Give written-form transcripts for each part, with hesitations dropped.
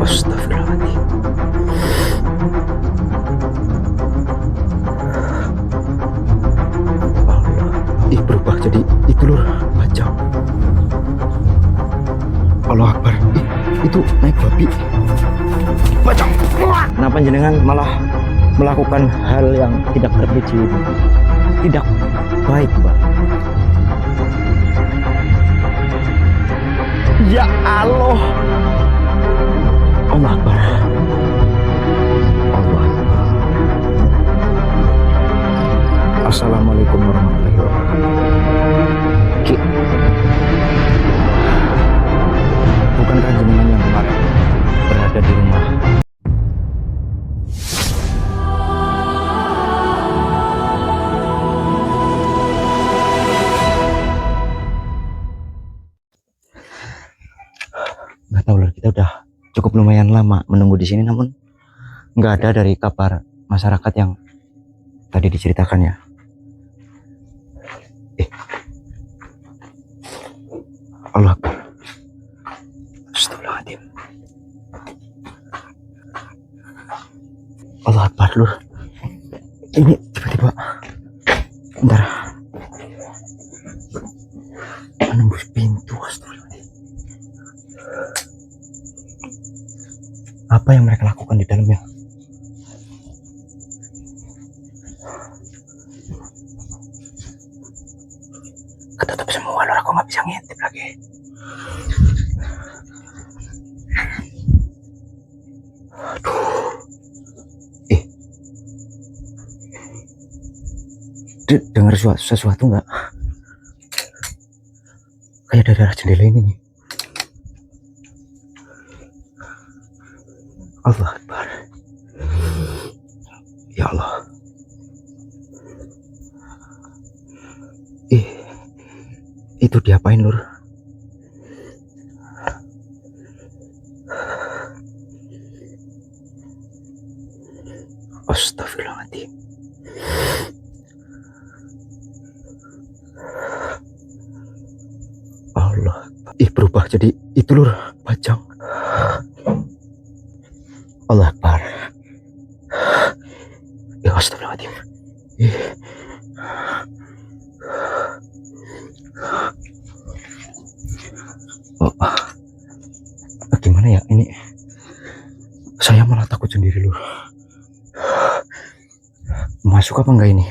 Astagfirullahaladzim. Allah. Berubah jadi itu lur, pajak. Allah Akbar. Itu naik babi. Pajak. Kenapa jenengan malah melakukan hal yang tidak terpuji ini? Tidak baik, Mbak. Ya Allah. Allah Akbar. Allah Akbar. Assalamualaikum warahmatullahi wabarakatuh. Bukankah jenengan yang kemarin berada di rumah? Nggak tahu lah, kita udah cukup lumayan lama menunggu di sini, namun nggak ada dari kabar masyarakat yang tadi diceritakan ya. Allah Akbar. Astagfirullahaladzim. Allah Akbar lur. Ini tiba-tiba bentar menembus pintu. Astagfirullahaladzim. Apa yang mereka lakukan di dalamnya? Ketutup semua lur, aku nggak bisa ngintip lagi. Dengar sesuatu nggak? Kayak dari arah jendela ini nih. Allah Akbar. Ya Allah. Itu diapain lur? Astagfirullahaladzim. Allah. Berubah jadi itu lur, pajang. Allah Akbar. Ya astagfirullahaladzim. Gimana ya ini? Saya malah takut sendiri lur. Masuk apa enggak ini?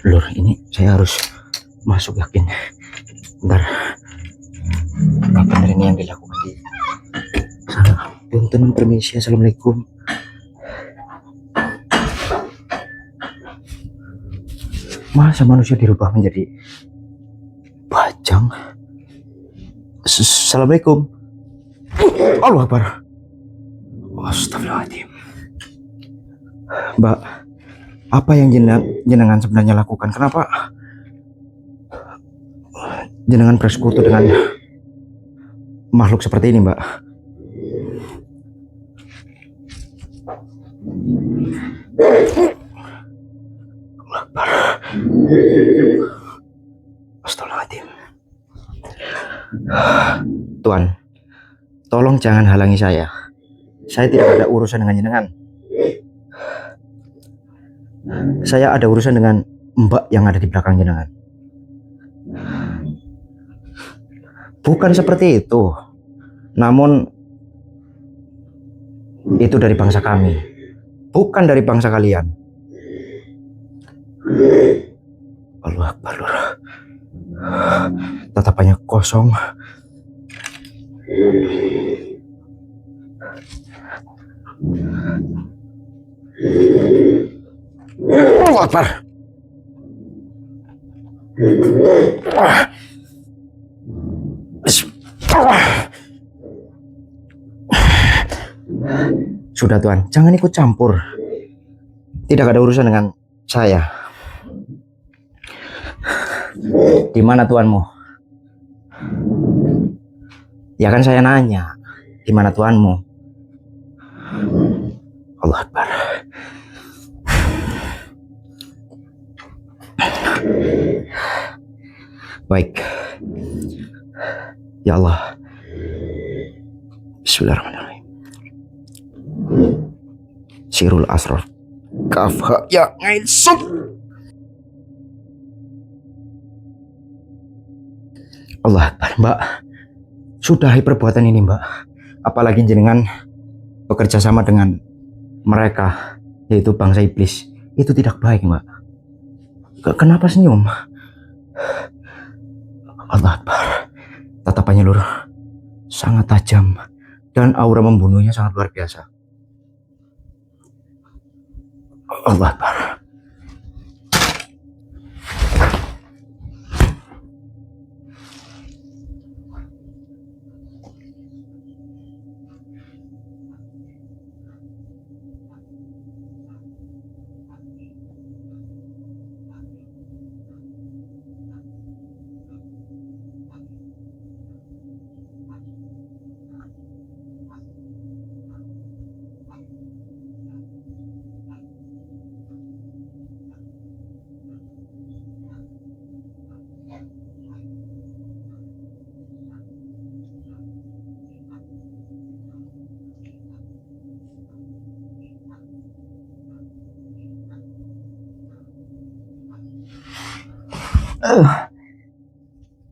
Lur, ini saya harus masuk yakin. Bentar. Apa benar ini yang dilakukan di sana? Punten, permisi, assalamualaikum. Masa manusia dirubah menjadi bajang? Assalamualaikum. Allah Akbar. Astagfirullahaladzim. Mbak, apa yang jenengan sebenarnya lakukan? Kenapa jenengan bersekutu dengan makhluk seperti ini, Mbak? Allah Akbar. Astagfirullahaladzim. Tuan, tolong jangan halangi saya. Saya tidak ada urusan dengan jenengan. Saya ada urusan dengan Mbak yang ada di belakang jenengan. Bukan seperti itu. Namun itu dari bangsa kami, bukan dari bangsa kalian. Allah Akbar lur. Tatapannya kosong. Allah Akbar. Sudah Tuan, jangan ikut campur. Tidak ada urusan dengan saya. Di mana tuanmu? Ya kan saya nanya, di mana tuanmu? Allah Akbar. Baik. Ya Allah. Bismillahirrahmanirrahim. Sirul Asrar. Kafha ya ngain sub. Allah Akbar, Mbak. Sudahi perbuatan ini, Mbak. Apalagi jenengan bekerja sama dengan mereka, yaitu bangsa iblis. Itu tidak baik, Mbak. Kenapa senyum? Allah Akbar. Tatapannya Lur sangat tajam dan aura membunuhnya sangat luar biasa. Allah Akbar.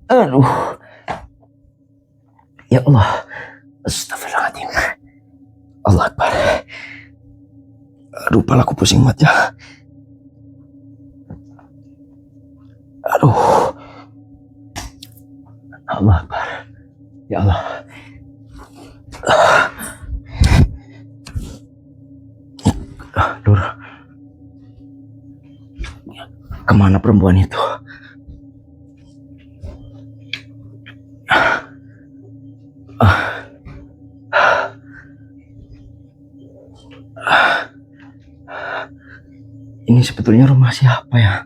Aduh. Ya Allah. Astagfirullahaladzim. Allah Akbar. Aduh, palaku pusing banget ya. Aduh. Allah Akbar. Ya Allah. Lur. Kemana perempuan itu? Ini sebetulnya rumah siapa ya?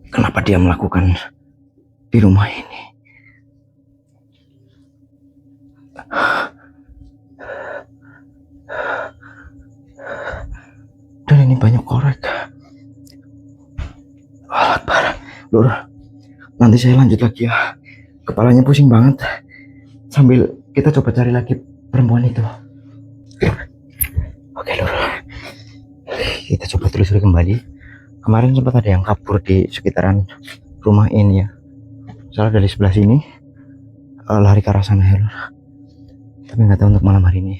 Kenapa dia melakukan di rumah ini? Dan ini banyak korek. Allah Akbar. Lur, nanti saya lanjut lagi ya. Kepalanya pusing banget. Sambil kita coba cari lagi perempuan itu. Oke Lur, kita coba telusuri kembali. Kemarin sempat ada yang kabur di sekitaran rumah ini ya. Salah dari sebelah sini lari ke arah sana ya Lur. Tapi nggak tahu untuk malam hari ini.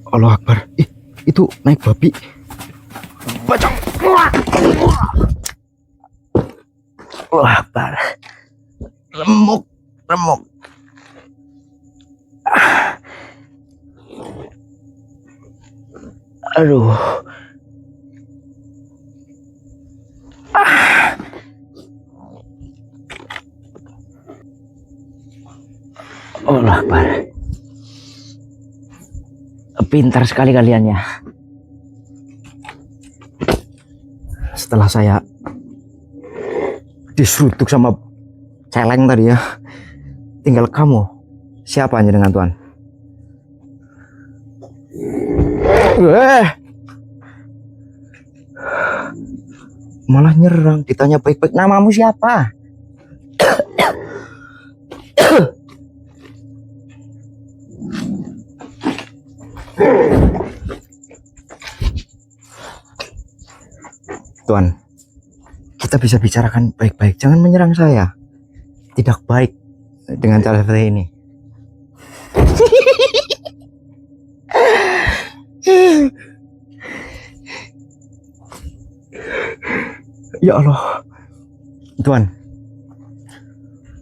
Allah Akbar. Itu naik babi. Bacang. Allah Akbar. Remuk. Aduh. Allah Akbar. Pintar sekali kalian ya. Setelah saya diseruduk sama celeng tadi ya, tinggal kamu. Siapa aja dengan Tuhan? Malah nyerang, ditanya baik-baik, namamu siapa? Tuan, kita bisa bicarakan baik-baik. Jangan menyerang saya. Tidak baik dengan cara seperti ini. Ya Allah, Tuan,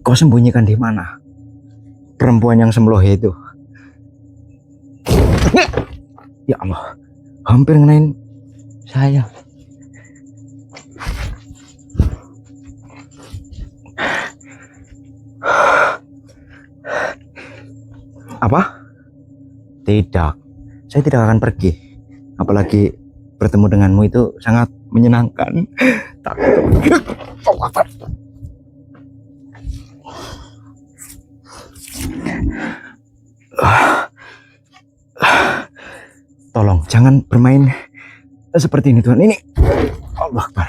kau sembunyikan di mana perempuan yang semblohe itu? Ya Allah, hampir ngenain saya. Apa? Tidak, saya tidak akan pergi. apalagi bertemu denganmu itu sangat menyenangkan. Tolong jangan bermain seperti ini Tuhan. Ini Allah Akbar.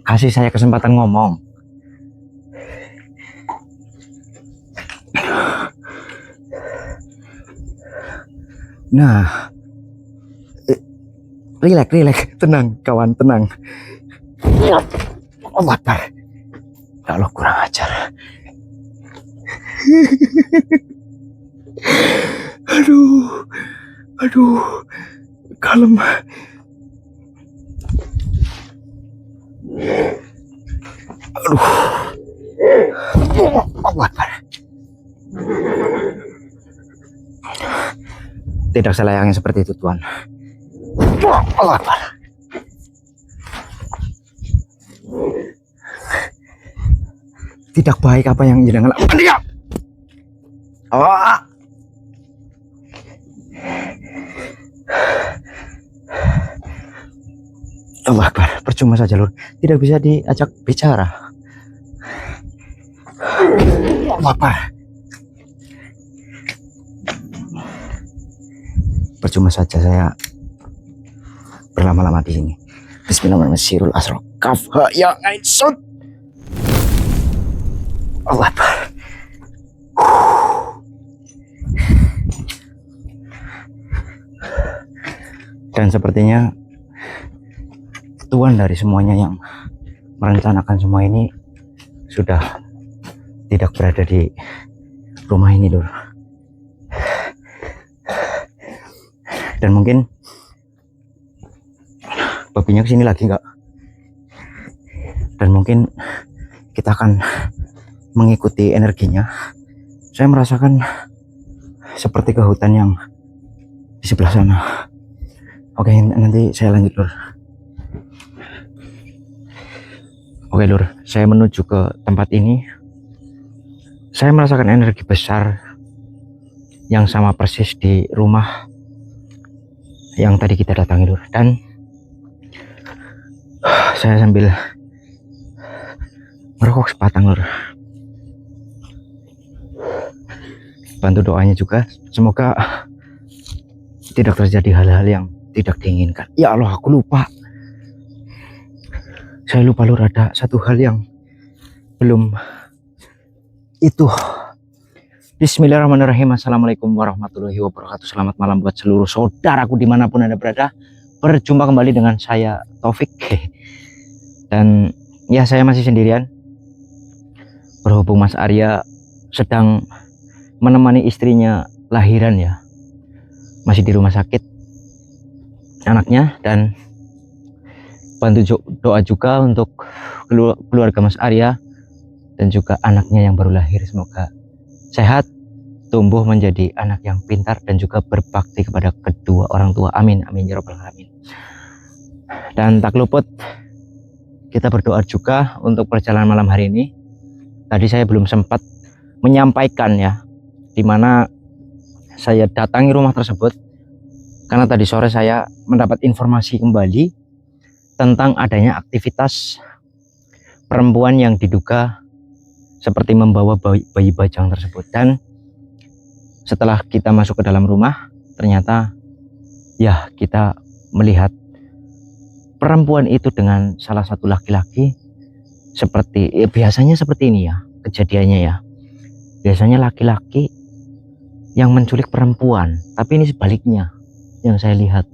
Kasih saya kesempatan ngomong. Nah, relax, tenang kawan, tenang. Allah Akbar. Ya Allah, kurang ajar. Aduh, kalem. Aduh, Allah Akbar. Tidak selayaknya seperti itu Tuhan. Allah Akbar. Tidak baik apa yang jenengan lakukan. Dia. Allah Akbar. Percuma saja Lur. Tidak bisa diajak bicara. Allah Akbar. Percuma saja saya berlama-lama di sini. Bismillahirrahmanirrahim. Asrul kafha ya ain sud. Allah Akbar. Dan sepertinya Tuhan dari semuanya yang merencanakan semua ini sudah tidak berada di rumah ini Lur. Dan mungkin babinya kesini lagi enggak, dan mungkin kita akan mengikuti energinya. Saya merasakan seperti ke hutan yang di sebelah sana. Oke, nanti saya lanjut Lur. Oke Lur, saya menuju ke tempat ini. Saya merasakan energi besar yang sama persis di rumah yang tadi kita datangi Lur. Dan saya sambil merokok sebatang Lur. Bantu doanya juga, semoga tidak terjadi hal-hal yang tidak diinginkan. Ya Allah, aku lupa. Saya lupa Lur, ada satu hal yang belum itu. Bismillahirrahmanirrahim. Assalamualaikum warahmatullahi wabarakatuh. Selamat malam buat seluruh saudaraku dimanapun Anda berada. Berjumpa kembali dengan saya Taufik. Dan ya, saya masih sendirian. Berhubung Mas Arya sedang menemani istrinya lahiran ya. Masih di rumah sakit anaknya, dan bantu doa juga untuk keluarga Mas Arya dan juga anaknya yang baru lahir. Semoga sehat, tumbuh menjadi anak yang pintar dan juga berbakti kepada kedua orang tua. Amin, amin ya rabbal alamin. Dan tak luput kita berdoa juga untuk perjalanan malam hari ini. Tadi saya belum sempat menyampaikan ya, dimana saya datangi rumah tersebut, karena tadi sore saya mendapat informasi kembali tentang adanya aktivitas perempuan yang diduga seperti membawa bayi bajang tersebut. Dan setelah kita masuk ke dalam rumah, ternyata ya kita melihat perempuan itu dengan salah satu laki-laki. Seperti biasanya seperti ini ya kejadiannya ya. Biasanya laki-laki yang menculik perempuan, tapi ini sebaliknya yang saya lihat.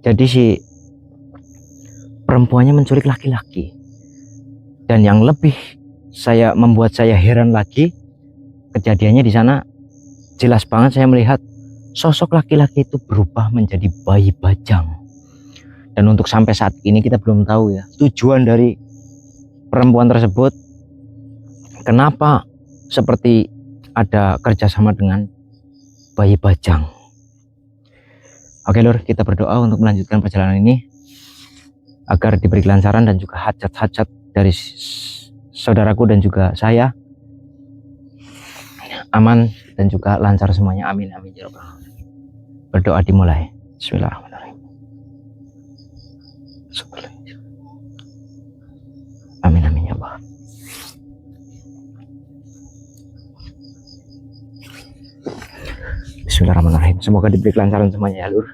Jadi si perempuannya menculik laki-laki. Dan yang lebih membuat saya heran lagi, kejadiannya di sana jelas banget saya melihat sosok laki-laki itu berubah menjadi bayi bajang. Dan untuk sampai saat ini kita belum tahu ya tujuan dari perempuan tersebut, kenapa seperti ada kerjasama dengan bayi bajang. Oke Lur, kita berdoa untuk melanjutkan perjalanan ini agar diberi kelancaran dan juga hajat-hajat dari saudaraku dan juga saya aman dan juga lancar semuanya. Amin, amin ya rabbal alamin. Berdoa dimulai. Bismillahirrahmanirrahim. Amin amin ya Allah. Bismillahirrahmanirrahim. Semoga diberi kelancaran semuanya ya lur.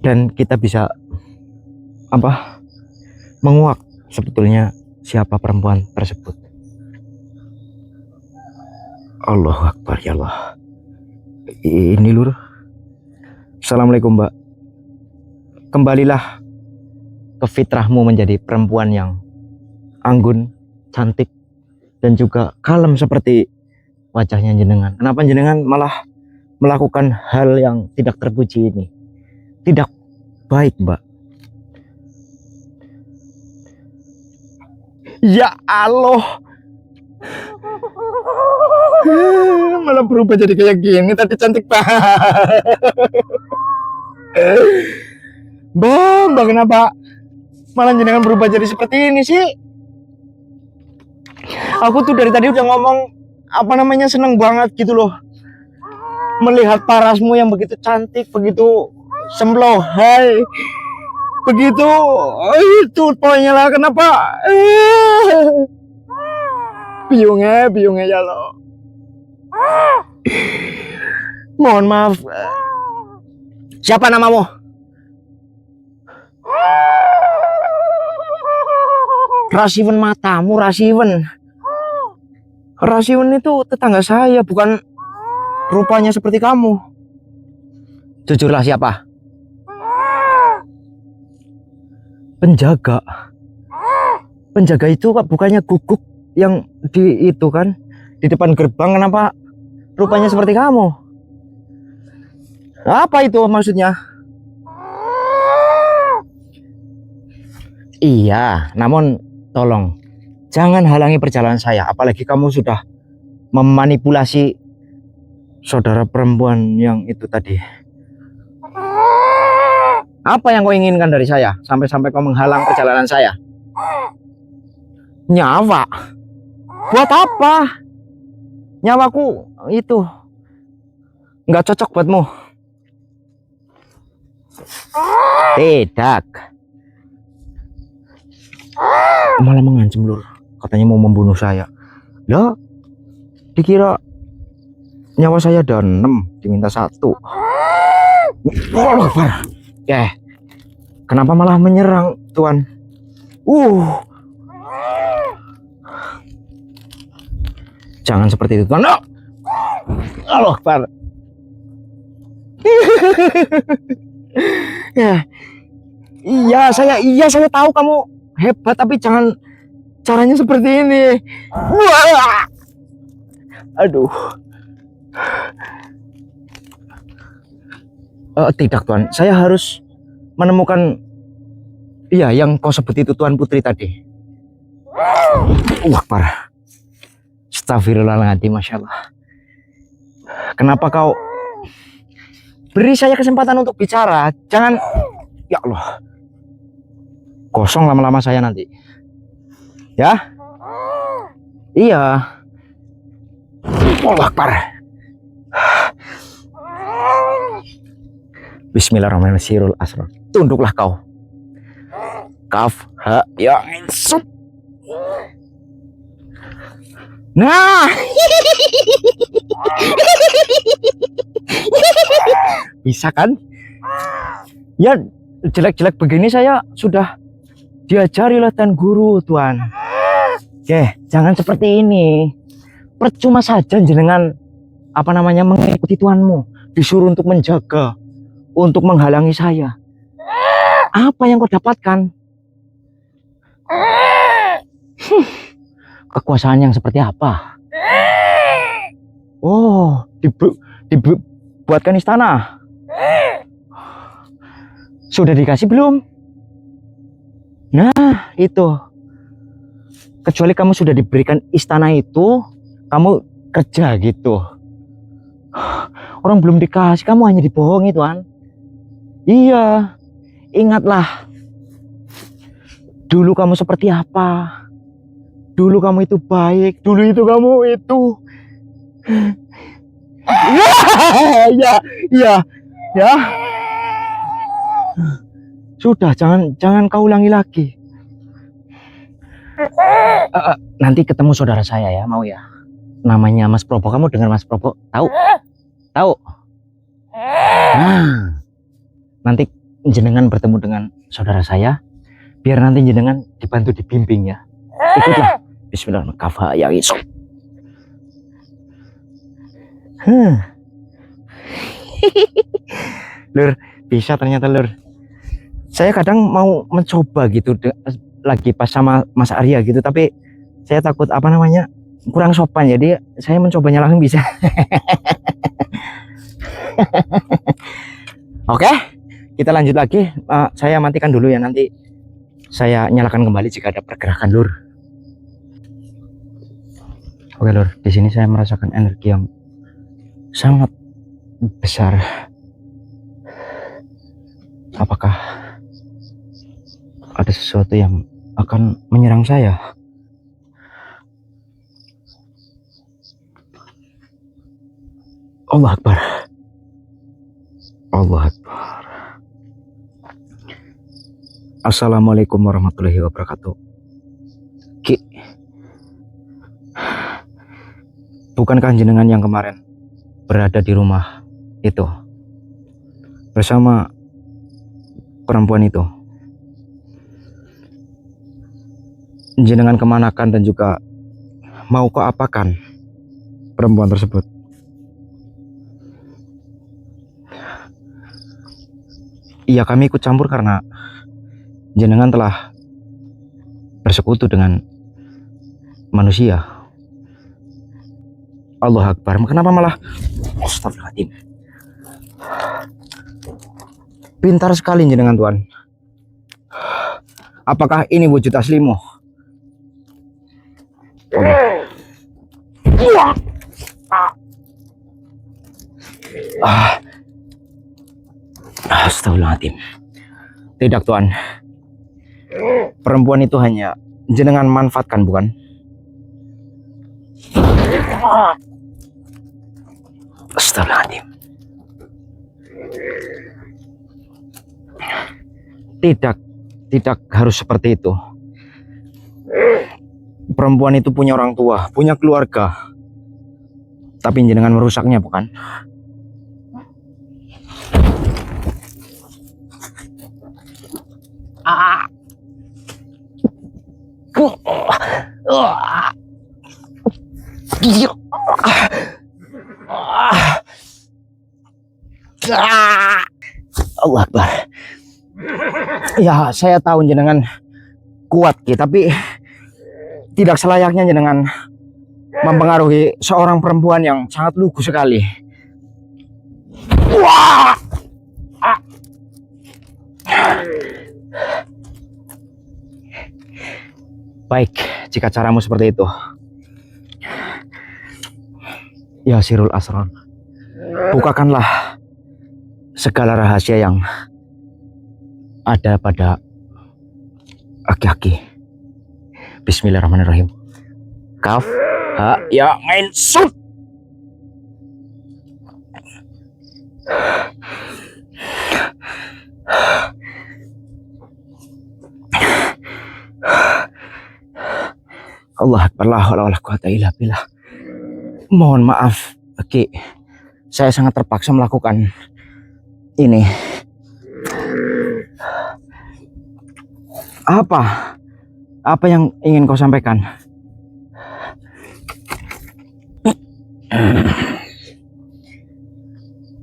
Dan kita bisa menguak sebetulnya siapa perempuan tersebut. Allahu Akbar ya Allah. Ini lur. Assalamualaikum mbak. Kembalilah ke fitrahmu menjadi perempuan yang anggun, cantik, dan juga kalem seperti wajahnya jenengan. Kenapa jenengan malah melakukan hal yang tidak terpuji ini? Tidak baik mbak. Ya Allah, malah berubah jadi kayak gini. Tadi cantik banget. Bang, kenapa malah jenengan berubah jadi seperti ini sih? Aku tuh dari tadi udah ngomong seneng banget gitu loh, melihat parasmu yang begitu cantik, begitu semblohai, begitu itu poinnya lah. Kenapa biungnya ya lo. Mohon maaf, siapa namamu? Rasiwen matamu, Rasiwen itu tetangga saya, bukan rupanya seperti kamu. Jujurlah siapa? Penjaga. Penjaga itu bukannya guguk yang di itu kan, di depan gerbang. Kenapa rupanya seperti kamu? Apa itu maksudnya? Iya, namun tolong jangan halangi perjalanan saya, apalagi kamu sudah memanipulasi saudara perempuan yang itu tadi. Apa yang kau inginkan dari saya sampai kau menghalang perjalanan saya? Nyawa? Buat apa? Nyawaku itu nggak cocok buatmu. Tidak. Malah mengancam lur, katanya mau membunuh saya. Lah, dikira nyawa saya ada 6, diminta 1. Oh, kenapa malah menyerang tuan? Jangan seperti itu tuan. Allah Akbar. Iya saya tahu kamu hebat, tapi jangan caranya seperti ini. Wah. Aduh. Tidak tuan, saya harus menemukan yang kau sebut itu Tuan Putri tadi. Wah parah. Astagfirullahaladzim, Masya Allah. Kenapa kau beri saya kesempatan untuk bicara? Jangan, ya Allah, kosong lama-lama saya nanti. Ya? Iya. Allah Akbar. Bismillahirrahmanirrahim. Asrar. Tunduklah kau. Kaf ha ya sub. Nah. Bisa kan? Ya jelek-jelek begini saya sudah diajari oleh Tuan Guru, Tuan. Oke, jangan seperti ini. Percuma saja jenengan mengikuti tuanmu, disuruh untuk menjaga, untuk menghalangi saya. Apa yang kau dapatkan? Kekuasaan yang seperti apa? Oh, dibuatkan istana. Sudah dikasih belum? Nah, itu. Kecuali kamu sudah diberikan istana itu, kamu kerja gitu. Orang belum dikasih, kamu hanya dibohongi, Tuan. Iya, ingatlah. Dulu kamu seperti apa? Dulu kamu itu baik, dulu itu kamu itu. Ya, Ya, sudah, jangan kau ulangi lagi. Nanti ketemu saudara saya ya, mau ya? Namanya Mas Probo. Kamu dengar Mas Probo? Tahu? Tahu? Nah, nanti jenengan bertemu dengan saudara saya, biar nanti jenengan dibantu dibimbing ya. Ikutlah. Bismillahirrahmanirrahim. Lur, bisa ternyata Lur. Saya kadang mau mencoba gitu lagi pas sama Mas Arya gitu, tapi saya takut apa namanya kurang sopan, jadi saya mencobanya langsung bisa. Oke, kita lanjut lagi. Saya matikan dulu ya, nanti saya nyalakan kembali jika ada pergerakan Lur. Oke Lur, di sini saya merasakan energi yang sangat besar. Apakah ada sesuatu yang akan menyerang saya? Allah Akbar. Allah Akbar. Assalamualaikum warahmatullahi wabarakatuh. Ki, bukankah jenengan yang kemarin berada di rumah itu bersama perempuan itu? Jenengan kemanakan dan juga mau ke apakan perempuan tersebut? Iya, kami ikut campur karena jenengan telah bersekutu dengan manusia. Allah Akbar. Kenapa malah? Astagfirullahaladzim. Pintar sekali jenengan Tuhan. Apakah ini wujud aslimu? Astagfirullahaladzim. Tidak Tuhan. Perempuan itu hanya jenengan manfaatkan, bukan? Astagfirullahaladzim. Tidak harus seperti itu. Perempuan itu punya orang tua, punya keluarga. Tapi jenengan merusaknya, bukan? Allah Akbar. Ya, saya tahu jenengan kuat gitu, tapi tidak selayaknya jenengan mempengaruhi seorang perempuan yang sangat lugu sekali. Wah! Baik, jika caramu seperti itu. Ya Sirul Asrar, bukakanlah segala rahasia yang ada pada aki-aki. Bismillahirrahmanirrahim. Kaf, ha, ya, ain, sun. Allah Akbar, la haula wala quwata illa billah. Mohon maaf, Ki. Saya sangat terpaksa melakukan ini. Apa yang ingin kau sampaikan?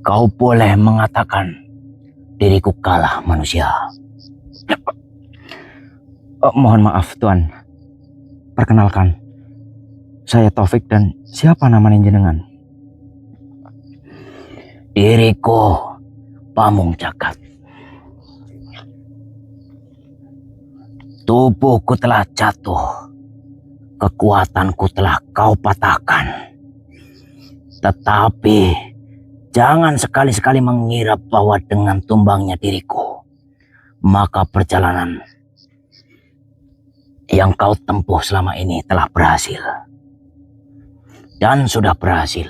Kau boleh mengatakan diriku kalah manusia. Mohon maaf Tuan. Perkenalkan, saya Taufik dan siapa namanya jenengan? Diriku Pamung Jagat. Tubuhku telah jatuh, kekuatanku telah kau patahkan. Tetapi jangan sekali-sekali mengira bahwa dengan tumbangnya diriku, maka perjalanan yang kau tempuh selama ini telah berhasil. Dan sudah berhasil.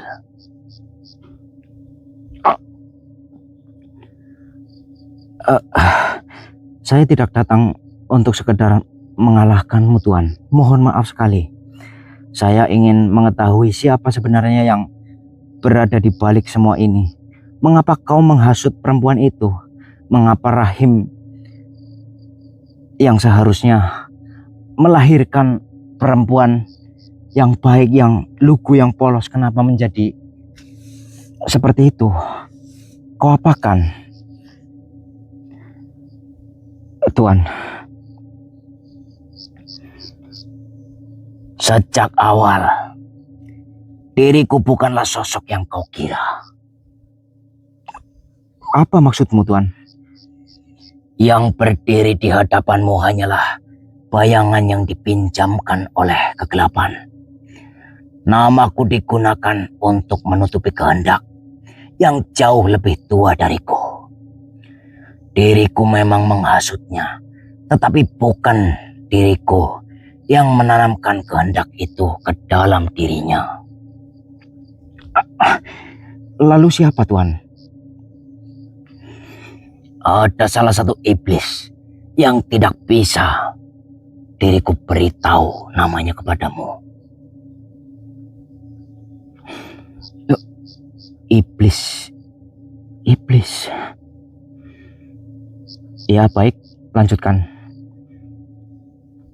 Eh, saya tidak datang untuk sekedar mengalahkanmu, Tuan. Mohon maaf sekali. Saya ingin mengetahui siapa sebenarnya yang berada di balik semua ini. Mengapa kau menghasut perempuan itu? Mengapa Rahim yang seharusnya melahirkan perempuan yang baik, yang lugu, yang polos, kenapa menjadi seperti itu? Kau apakan, Tuan? Sejak awal, diriku bukanlah sosok yang kau kira. Apa maksudmu, Tuan? Yang berdiri di hadapanmu hanyalah bayangan yang dipinjamkan oleh kegelapan. Namaku digunakan untuk menutupi kehendak yang jauh lebih tua dariku. Diriku memang menghasutnya, tetapi bukan diriku yang menanamkan kehendak itu ke dalam dirinya. Lalu siapa, Tuan? Ada salah satu iblis yang tidak bisa diriku beritahu namanya kepadamu. Iblis. Iblis. Ya, baik, lanjutkan.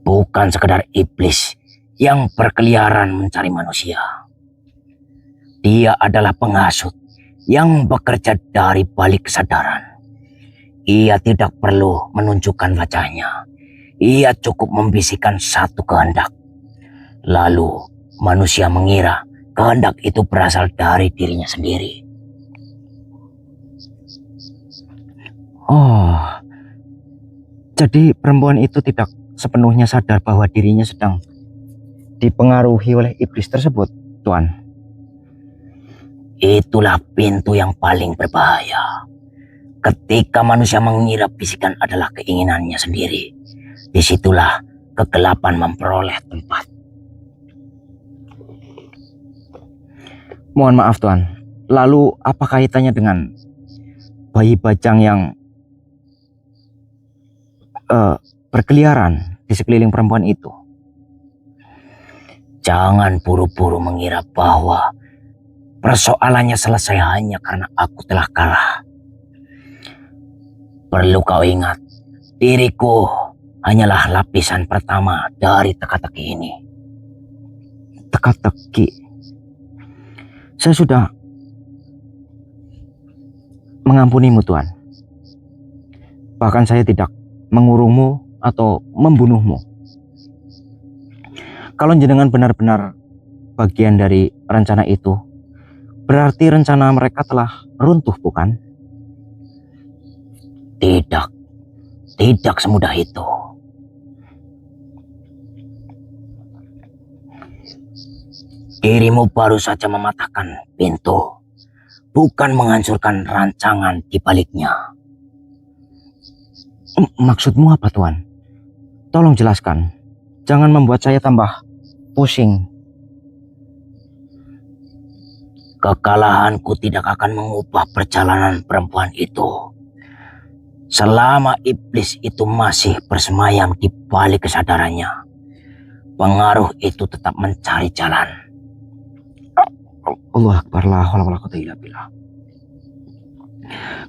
Bukan sekedar iblis yang berkeliaran mencari manusia. Dia adalah penghasut yang bekerja dari balik kesadaran. Ia tidak perlu menunjukkan wajahnya. Ia cukup membisikkan satu kehendak. Lalu manusia mengira kehendak itu berasal dari dirinya sendiri. Oh, jadi perempuan itu tidak sepenuhnya sadar bahwa dirinya sedang dipengaruhi oleh iblis tersebut, Tuan. Itulah pintu yang paling berbahaya. Ketika manusia mengira bisikan adalah keinginannya sendiri, disitulah kegelapan memperoleh tempat. Mohon maaf, Tuan. Lalu apa kaitannya dengan bayi bajang yang berkeliaran di sekeliling perempuan itu? Jangan buru-buru mengira bahwa persoalannya selesai hanya karena aku telah kalah. Perlu kau ingat, diriku hanyalah lapisan pertama dari teka-teki ini. Teka-teki. Saya sudah mengampunimu, Tuan. Bahkan saya tidak mengurungmu atau membunuhmu. Kalau jenengan benar-benar bagian dari rencana itu, berarti rencana mereka telah runtuh, bukan? Tidak semudah itu. Dirimu baru saja mematahkan pintu, bukan menghancurkan rancangan di baliknya. Maksudmu apa, Tuan? Tolong jelaskan. Jangan membuat saya tambah pusing. Kekalahanku tidak akan mengubah perjalanan perempuan itu. Selama iblis itu masih bersemayam di balik kesadarannya, pengaruh itu tetap mencari jalan. Allah Akbar, la haula wala quwwata illa billah.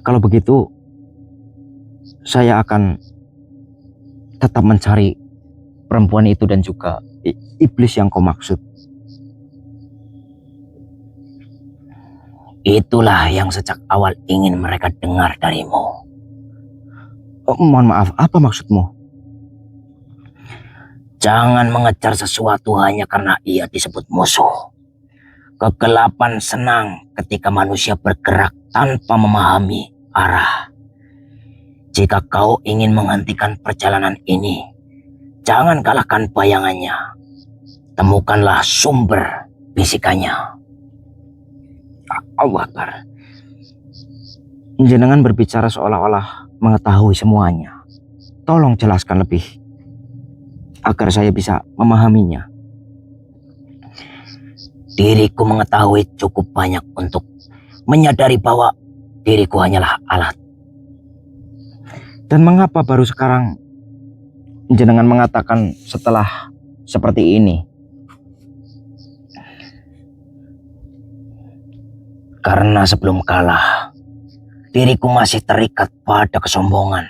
Kalau begitu, saya akan tetap mencari perempuan itu dan juga iblis yang kau maksud. Itulah yang sejak awal ingin mereka dengar darimu. Oh, mohon maaf, apa maksudmu? Jangan mengejar sesuatu hanya karena ia disebut musuh. Kegelapan senang ketika manusia bergerak tanpa memahami arah. Jika kau ingin menghentikan perjalanan ini, jangan kalahkan bayangannya. Temukanlah sumber bisikannya. Allah Akbar. Jenengan berbicara seolah-olah mengetahui semuanya. Tolong jelaskan lebih agar saya bisa memahaminya. Diriku mengetahui cukup banyak untuk menyadari bahwa diriku hanyalah alat. Dan mengapa baru sekarang jenengan mengatakan setelah seperti ini? Karena sebelum kalah, diriku masih terikat pada kesombongan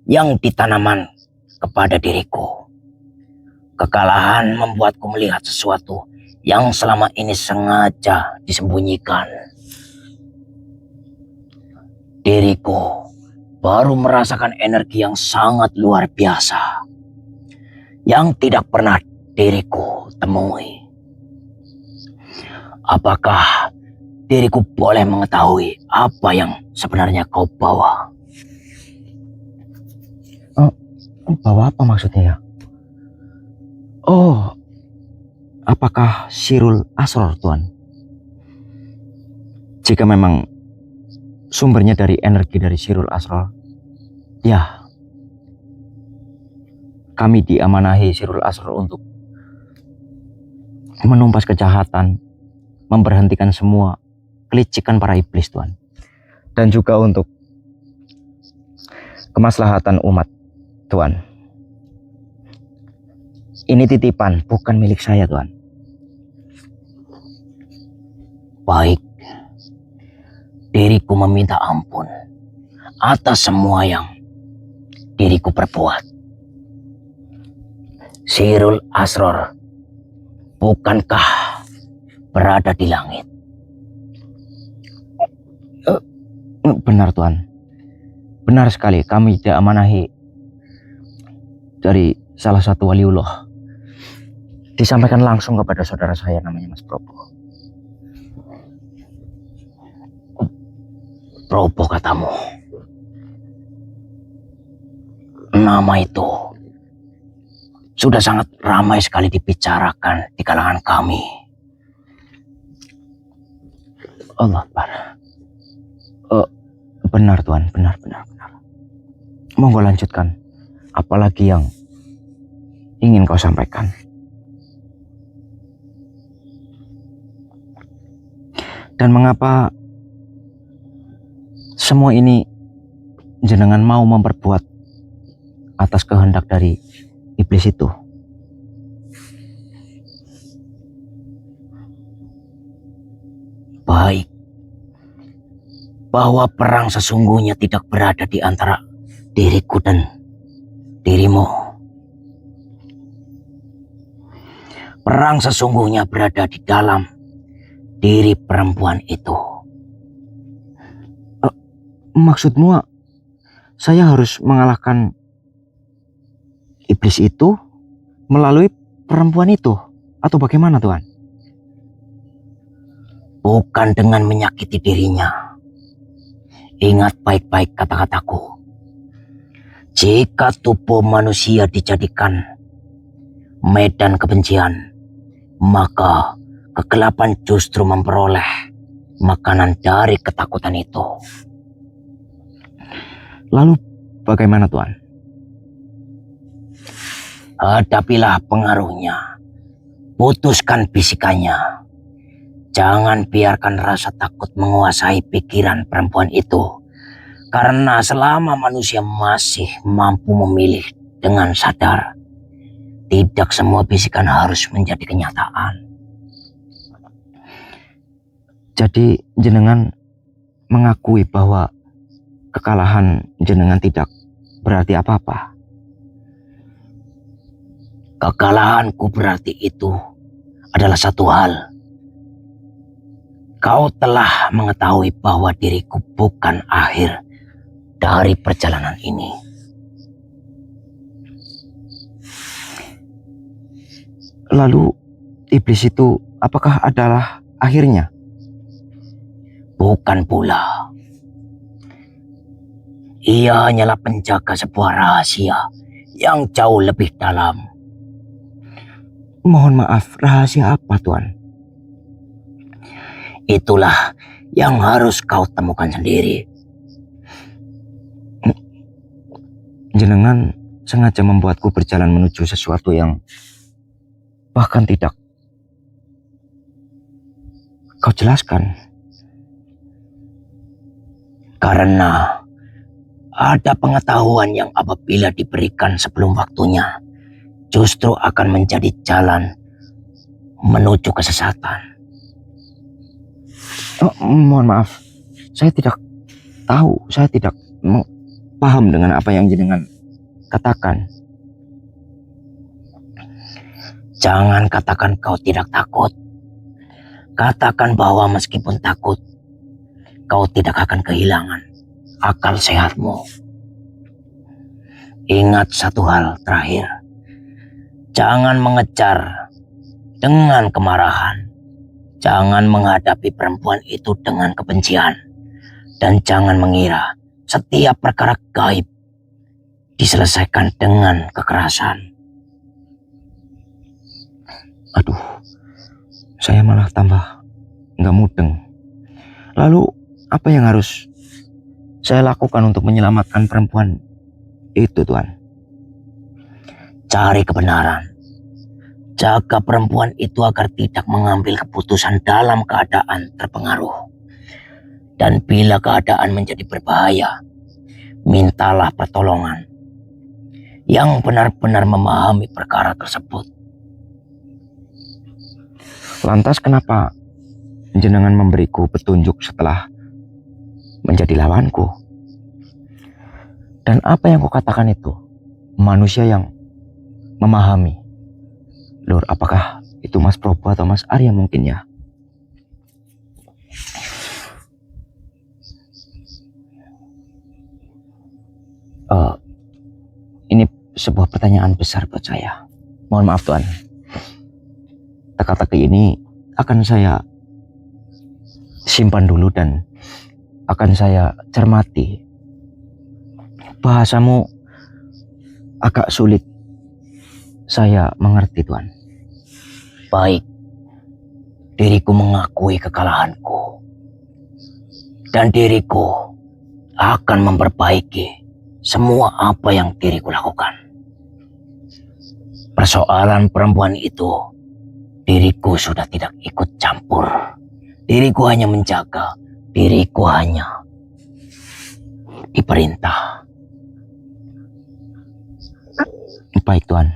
yang ditanaman kepada diriku. Kekalahan membuatku melihat sesuatu yang selama ini sengaja disembunyikan. Diriku baru merasakan energi yang sangat luar biasa yang tidak pernah diriku temui. Apakah diriku boleh mengetahui apa yang sebenarnya kau bawa? Bawa apa maksudnya ya? Oh, apakah Sirul Asror, Tuan? Jika memang sumbernya dari energi dari Sirul Asror, ya, kami diamanahi Sirul Asror untuk menumpas kejahatan, memberhentikan semua kelicikan para iblis, Tuan. Dan juga untuk kemaslahatan umat, Tuan. Ini titipan, bukan milik saya, Tuan. Baik, diriku meminta ampun atas semua yang diriku perbuat. Sirul Asror, bukankah berada di langit? Benar, Tuan. Benar sekali, kami diamanahi dari salah satu waliullah. Disampaikan langsung kepada saudara saya namanya Mas Probo. Probo katamu. Nama itu sudah sangat ramai sekali dibicarakan di kalangan kami. Allah Akbar. Benar, Tuan, benar. Monggo lanjutkan. Apalagi yang ingin kau sampaikan? Dan mengapa semua ini jenengan mau memperbuat atas kehendak dari iblis itu? Baik, bahwa perang sesungguhnya tidak berada di antara diriku dan dirimu. Perang sesungguhnya berada di dalam diri perempuan itu. Maksudmu, saya harus mengalahkan iblis itu melalui perempuan itu? Atau bagaimana, Tuan? Bukan dengan menyakiti dirinya. Ingat baik-baik kata-kataku. Jika tubuh manusia dijadikan medan kebencian, maka kegelapan justru memperoleh makanan dari ketakutan itu. Lalu bagaimana, Tuan? Hadapilah pengaruhnya. Putuskan bisikannya. Jangan biarkan rasa takut menguasai pikiran perempuan itu. Karena selama manusia masih mampu memilih dengan sadar, tidak semua bisikan harus menjadi kenyataan. Jadi jenengan mengakui bahwa kekalahan jenengan tidak berarti apa-apa? Kekalahanku berarti itu adalah satu hal. Kau telah mengetahui bahwa diriku bukan akhir dari perjalanan ini. Lalu iblis itu apakah adalah akhirnya? Bukan pula. Ia hanyalah penjaga sebuah rahasia yang jauh lebih dalam. Mohon maaf, rahasia apa, Tuan? Itulah yang harus kau temukan sendiri. Jenengan sengaja membuatku berjalan menuju sesuatu yang bahkan tidak kau jelaskan. Karena ada pengetahuan yang apabila diberikan sebelum waktunya, justru akan menjadi jalan menuju kesesatan. Oh, mohon maaf, saya tidak tahu, saya tidak paham dengan apa yang jenengan katakan. Jangan katakan kau tidak takut. Katakan bahwa meskipun takut, kau tidak akan kehilangan akal sehatmu. Ingat satu hal terakhir. Jangan mengejar dengan kemarahan. Jangan menghadapi perempuan itu dengan kebencian. Dan jangan mengira setiap perkara gaib diselesaikan dengan kekerasan. Aduh, saya malah tambah nggak mudeng. Lalu apa yang harus saya lakukan untuk menyelamatkan perempuan itu, Tuan? Cari kebenaran. Jaga perempuan itu agar tidak mengambil keputusan dalam keadaan terpengaruh. Dan bila keadaan menjadi berbahaya, mintalah pertolongan yang benar-benar memahami perkara tersebut. Lantas kenapa jenengan memberiku petunjuk setelah menjadi lawanku? Dan apa yang kukatakan itu manusia yang memahami. Lur, apakah itu Mas Probo atau Mas Arya mungkin ya? Ini sebuah pertanyaan besar buat saya. Mohon maaf Tuan. Teka-teki ini akan saya simpan dulu dan akan saya cermati. Bahasamu agak sulit saya mengerti, Tuan. Baik, diriku mengakui kekalahanku. Dan diriku akan memperbaiki semua apa yang diriku lakukan. Persoalan perempuan itu, diriku sudah tidak ikut campur. Diriku hanya menjaga, diriku hanya diperintah. Baik Tuan.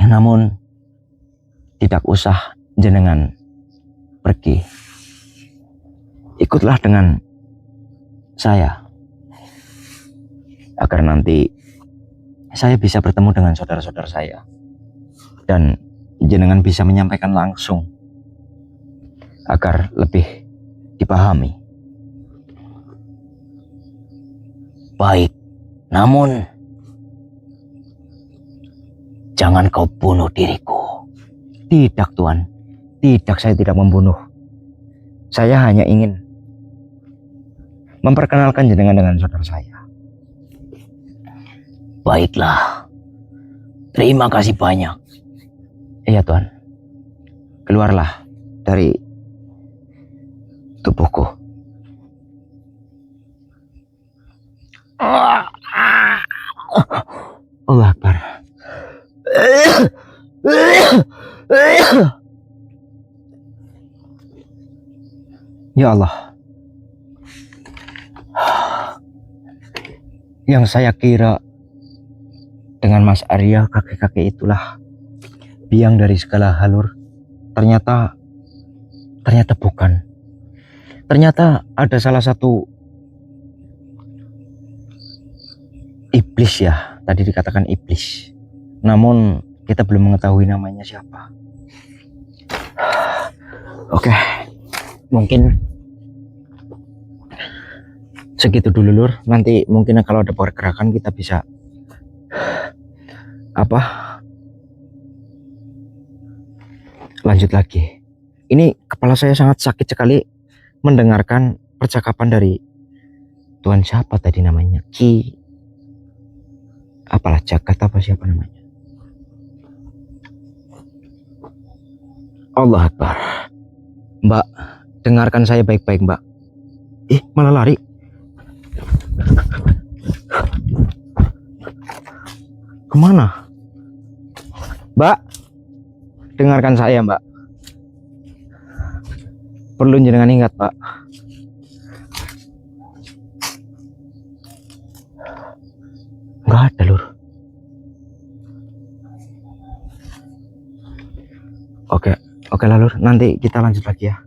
Namun tidak usah jenengan pergi. Ikutlah dengan saya agar nanti saya bisa bertemu dengan saudara-saudara saya dan jenengan bisa menyampaikan langsung agar lebih dipahami. Baik, namun jangan kau bunuh diriku. Tidak Tuan, tidak, saya tidak membunuh. Saya hanya ingin memperkenalkan jenengan dengan saudara saya. Baiklah, terima kasih banyak. Iya Tuan, keluarlah dari tubuhku. Allah Akbar. Ya Allah, yang saya kira dengan Mas Arya kakek-kakek itulah biang dari segala halur, ternyata bukan. Ternyata ada salah satu iblis ya, tadi dikatakan iblis. Namun kita belum mengetahui namanya siapa. Oke, mungkin segitu dulu Lur. Nanti mungkin kalau ada pergerakan kita bisa lanjut lagi. Ini kepala saya sangat sakit sekali mendengarkan percakapan dari Tuan siapa tadi namanya, Ki apalah, Jagat apa siapa namanya. Allah Akbar. Mbak, dengarkan saya baik-baik Mbak. Malah lari. Kemana? Mbak, dengarkan saya Mbak. Perlu jenengan ingat Mbak. Nggak ada, Lur. Oke, oke lah, Lur. Nanti kita lanjut lagi ya.